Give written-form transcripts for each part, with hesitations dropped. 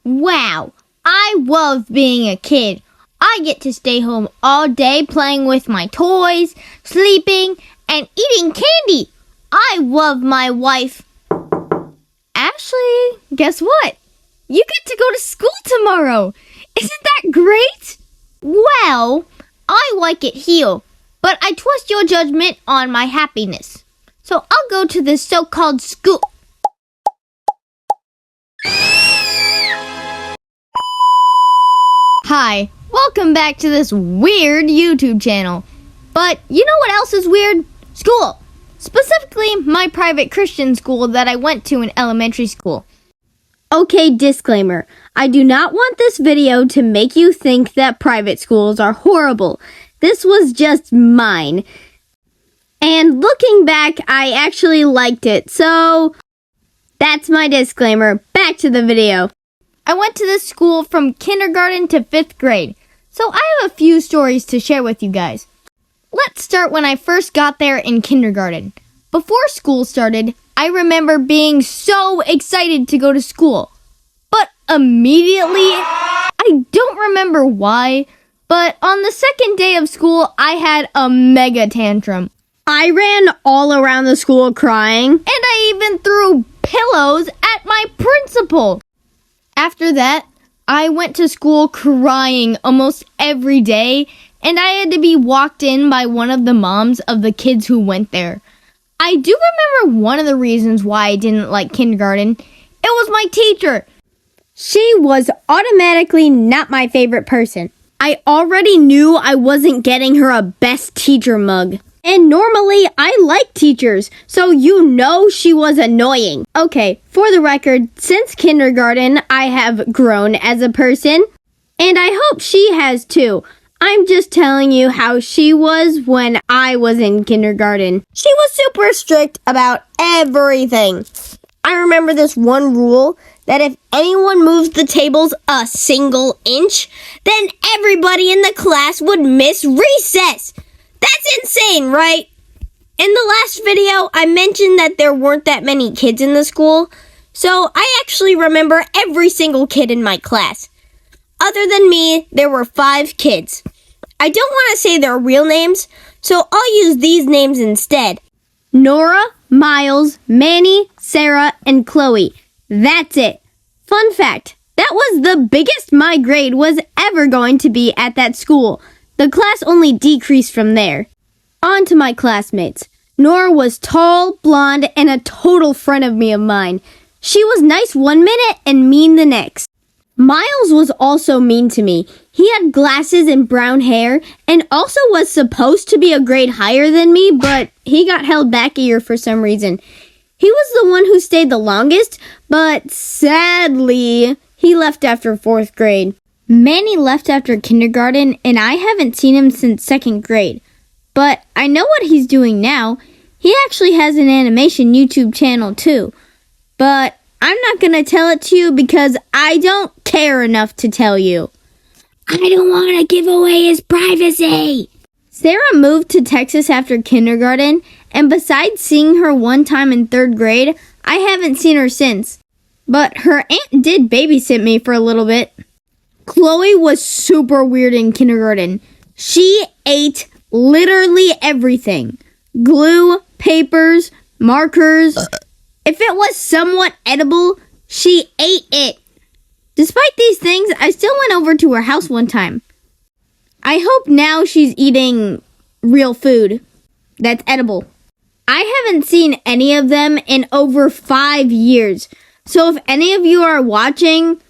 Wow, I love being a kid. I get to stay home all day playing with my toys, sleeping, and eating candy. I love my life. Ashley, guess what? You get to go to school tomorrow. Isn't that great? Well, I like it here, but I trust your judgment on my happiness. So I'll go to this so-called school. Hi, welcome back to this weird YouTube channel. But you know what else is weird? School. Specifically, my private Christian school that I went to in elementary school. Okay, disclaimer. I do not want this video to make you think that private schools are horrible. This was just mine. And looking back, I actually liked it. So, that's my disclaimer. Back to the video. I went to this school from kindergarten to 5th grade. So I have a few stories to share with you guys. Let's start when I first got there in kindergarten. Before school started, I remember being so excited to go to school. But immediately, I don't remember why, but on the second day of school, I had a mega tantrum. I ran all around the school crying. And I even threw pillows at my principal. After that, I went to school crying almost every day, and I had to be walked in by one of the moms of the kids who went there. I do remember one of the reasons why I didn't like kindergarten. It was my teacher. She was automatically not my favorite person. I already knew I wasn't getting her a best teacher mug. And normally, I like teachers, so you know she was annoying. Okay, for the record, since kindergarten, I have grown as a person, and I hope she has too. I'm just telling you how she was when I was in kindergarten. She was super strict about everything. I remember this one rule that if anyone moves the tables a single inch, then everybody in the class would miss recess. That's insane, right? In the last video, I mentioned that there weren't that many kids in the school, so I actually remember every single kid in my class. Other than me, there were 5 kids. I don't want to say their real names, so I'll use these names instead. Nora, Miles, Manny, Sarah, and Chloe. That's it. Fun fact, that was the biggest my grade was ever going to be at that school. The class only decreased from there. On to my classmates. Nora was tall, blonde, and a total friend of mine. She was nice one minute and mean the next. Miles was also mean to me. He had glasses and brown hair and also was supposed to be a grade higher than me, but he got held back a year for some reason. He was the one who stayed the longest, but sadly, he left after 4th grade. Manny left after kindergarten, and I haven't seen him since 2nd grade. But I know what he's doing now. He actually has an animation YouTube channel too. But I'm not going to tell it to you because I don't care enough to tell you. I don't want to give away his privacy. Sarah moved to Texas after kindergarten, and besides seeing her one time in 3rd grade, I haven't seen her since. But her aunt did babysit me for a little bit. Chloe was super weird in kindergarten. She ate literally everything. Glue, papers, markers. If it was somewhat edible, she ate it. Despite these things, I still went over to her house one time. I hope now she's eating real food that's edible. I haven't seen any of them in over 5 years. So if any of you are watching,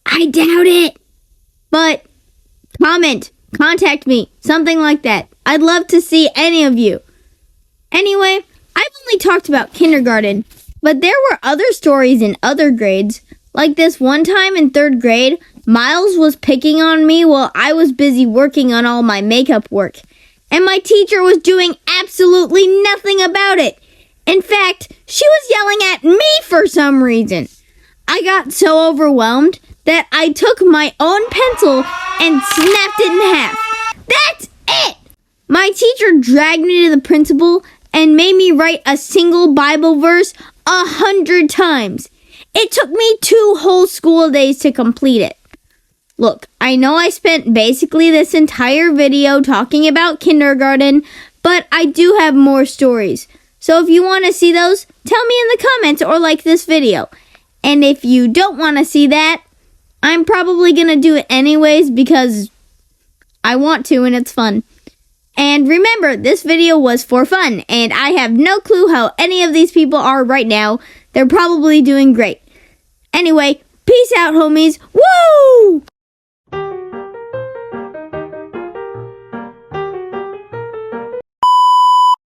I doubt it. But comment, contact me, something like that. I'd love to see any of you. Anyway, I've only talked about kindergarten, but there were other stories in other grades. Like this one time in 3rd grade, Miles was picking on me while I was busy working on all my makeup work. And my teacher was doing absolutely nothing about it. In fact, she was yelling at me for some reason. I got so overwhelmed that I took my own pencil and snapped it in half. That's it! My teacher dragged me to the principal and made me write a single Bible verse 100 times. It took me 2 whole school days to complete it. Look, I know I spent basically this entire video talking about kindergarten, but I do have more stories. So if you want to see those, tell me in the comments or like this video. And if you don't want to see that, I'm probably going to do it anyways because I want to and it's fun. And remember, this video was for fun, and I have no clue how any of these people are right now. They're probably doing great. Anyway, peace out, homies. Woo!